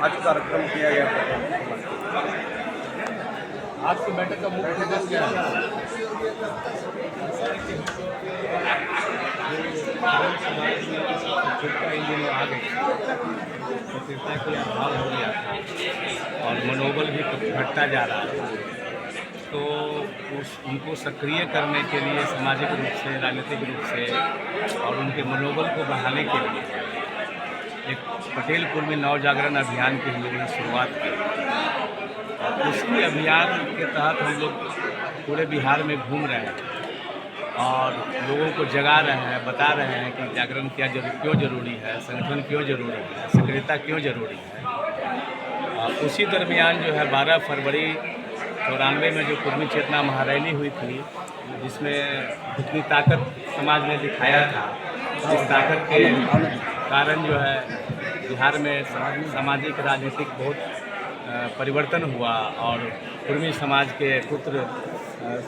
आज कार्यक्रम किया गया था। आज की बैठक का मुख्य उद्देश्य क्या है? इन दिनों आ गई स्थिरता की अभाव हो गया था और मनोबल भी घटता जा रहा है, तो उनको सक्रिय करने के लिए सामाजिक रूप से, राजनीतिक रूप से और उनके मनोबल को बढ़ाने के लिए एक पटेलपुर में नवजागरण अभियान की हम लोगों ने शुरुआत की। और उसी अभियान के तहत हम लोग पूरे बिहार में घूम रहे हैं और लोगों को जगा रहे हैं, बता रहे हैं कि जागरण क्यों जरूरी है, संगठन क्यों जरूरी है, सक्रियता क्यों जरूरी है। और उसी दरमियान जो है 12 फरवरी 94 में जो कुर्मी चेतना महारैली हुई थी, जिसमें जितनी ताकत समाज ने दिखाया था, इस ताकत के कारण जो है बिहार में सामाजिक राजनीतिक बहुत परिवर्तन हुआ और कुर्मी समाज के पुत्र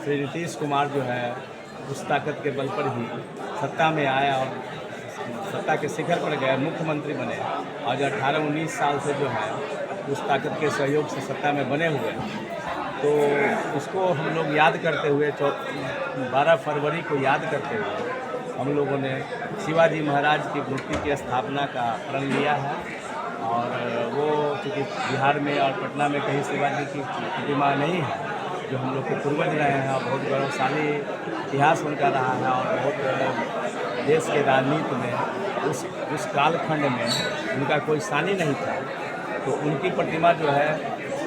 श्री नीतीश कुमार जो है उस ताकत के बल पर ही सत्ता में आया और सत्ता के शिखर पर गए, मुख्यमंत्री बने और जो 18-19 साल से जो है उस ताकत के सहयोग से सत्ता में बने हुए हैं। तो उसको हम लोग याद करते हुए 12 फरवरी को याद करते हुए हम लोगों ने शिवाजी महाराज की मूर्ति की स्थापना का प्रण लिया है। और वो चूँकि बिहार में और पटना में कहीं शिवाजी की प्रतिमा नहीं है, जो हम लोग के पूर्वज रहे हैं और बहुत गौरवशाली इतिहास उनका रहा है और बहुत देश के राजनीति में उस कालखंड में उनका कोई सानी नहीं था। तो उनकी प्रतिमा जो है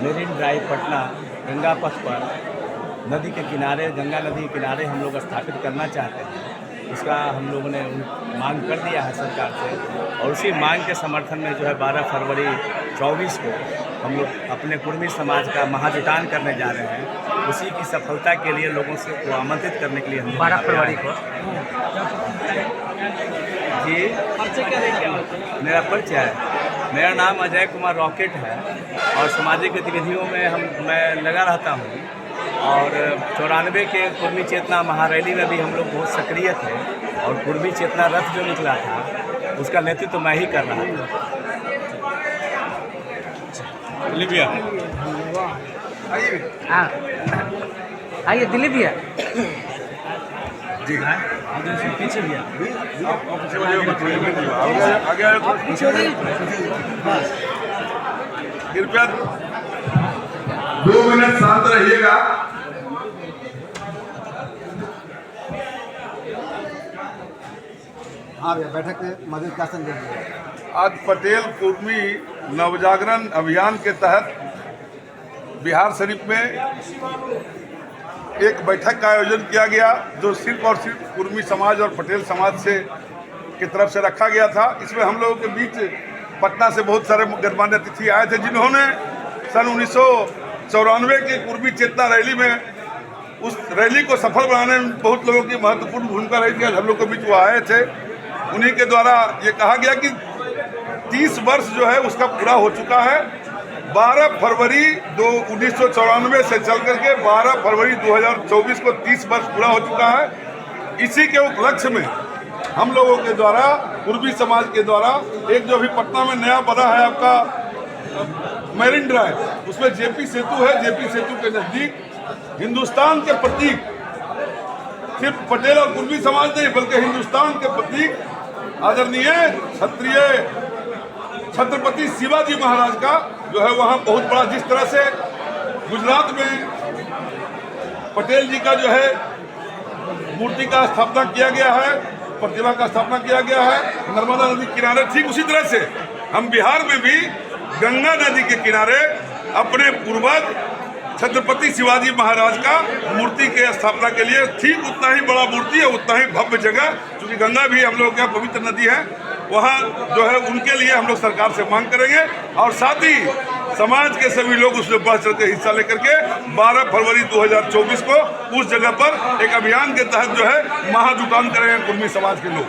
मेरीन ड्राइव पटना गंगा पथ पर नदी के किनारे, गंगा नदी के किनारे हम लोग स्थापित करना चाहते हैं। इसका हम लोगों ने मांग कर दिया है सरकार से और उसी मांग के समर्थन में जो है 12 फरवरी 24 को हम लोग अपने कुर्मी समाज का महाजुटान करने जा रहे हैं। उसी की सफलता के लिए लोगों से को आमंत्रित करने के लिए हम 12 फरवरी को जी मेरा परिचय है, मेरा नाम अजय कुमार रॉकेट है और सामाजिक गतिविधियों में मैं लगा रहता हूँ। और 94 के कुर्मी चेतना महारैली में भी हम लोग बहुत सक्रिय थे और कुर्मी चेतना रथ जो निकला था उसका नेतृत्व मैं ही कर रहा था। दिलीप भैया आइए, दिलीप भैया जी पीछे भैया कृपया 2 मिनट शांत रहिएगा। हाँ भैया, बैठक में मदद का संदेश। आज पटेल कुर्मी नवजागरण अभियान के तहत बिहार शरीफ में एक बैठक का आयोजन किया गया, जो सिर्फ और सिर्फ कुर्मी समाज और पटेल समाज से की तरफ से रखा गया था। इसमें हम लोगों के बीच पटना से बहुत सारे गणमान्य अतिथि आए थे, जिन्होंने सन 1994 की कुर्मी चेतना रैली में उस रैली को सफल बनाने में बहुत लोगों की महत्वपूर्ण भूमिका रही थी। आज हम लोग के बीच वो आए थे। उन्हीं के द्वारा ये कहा गया कि 30 वर्ष जो है उसका पूरा हो चुका है। 12 फरवरी 1994 से चल करके 12 फरवरी 2024 को 30 वर्ष पूरा हो चुका है। इसी के उपलक्ष्य में हम लोगों के द्वारा, कुर्मी समाज के द्वारा, एक जो अभी पटना में नया बना है आपका मेरीन ड्राइव, उसमें जेपी सेतु है। जेपी सेतु के नजदीक हिंदुस्तान के प्रतीक, सिर्फ पटेल और कुर्मी समाज नहीं बल्कि हिंदुस्तान के प्रतीक आदरणीय क्षत्रिय छत्रपति शिवाजी महाराज का जो है वहाँ बहुत बड़ा, जिस तरह से गुजरात में पटेल जी का जो है मूर्ति का स्थापना किया गया है, प्रतिमा का स्थापना किया गया है नर्मदा नदी किनारे, ठीक उसी तरह से हम बिहार में भी गंगा नदी के किनारे अपने पूर्वज छत्रपति शिवाजी महाराज का मूर्ति के स्थापना के लिए ठीक उतना ही बड़ा मूर्ति है, उतना ही भव्य जगह, क्योंकि गंगा भी हम लोग का पवित्र नदी है, वहाँ जो है उनके लिए हम लोग सरकार से मांग करेंगे। और साथ ही समाज के सभी लोग उसमें बढ़ चढ़ के हिस्सा लेकर के 12 फरवरी 2024 को उस जगह पर एक अभियान के तहत जो है महाजुटान करेंगे कुर्मी समाज के लोग।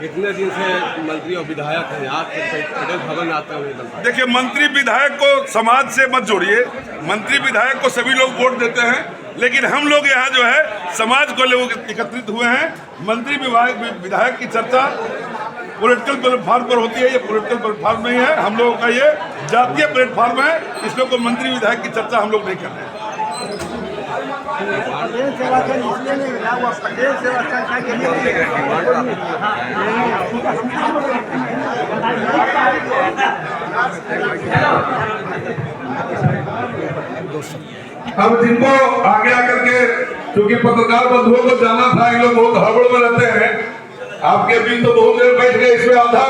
इतने दिन से मंत्री और विधायक हैं, आज पटेल भवन आते हुए देखिए, मंत्री विधायक को समाज से मत जोड़िए। मंत्री विधायक को सभी लोग वोट देते हैं, लेकिन हम लोग यहाँ जो है समाज को लोग एकत्रित हुए हैं। मंत्री विधायक की चर्चा पॉलिटिकल प्लेटफॉर्म पर होती है, ये पॉलिटिकल प्लेटफॉर्म नहीं है। हम लोगों का ये जातीय प्लेटफॉर्म है, इसमें कोई मंत्री विधायक की चर्चा हम लोग नहीं कर रहे हैं। पटेल सेवा संघ इसलिए नहीं मिला, वो पटेल सेवा संघ का अब जिनको आगे आकर के, क्योंकि पत्रकार बंधुओं को जाना था, इन लोग बहुत हड़बड़ में रहते हैं, आपके बीच तो बहुत देर बैठ गए, इसमें आधा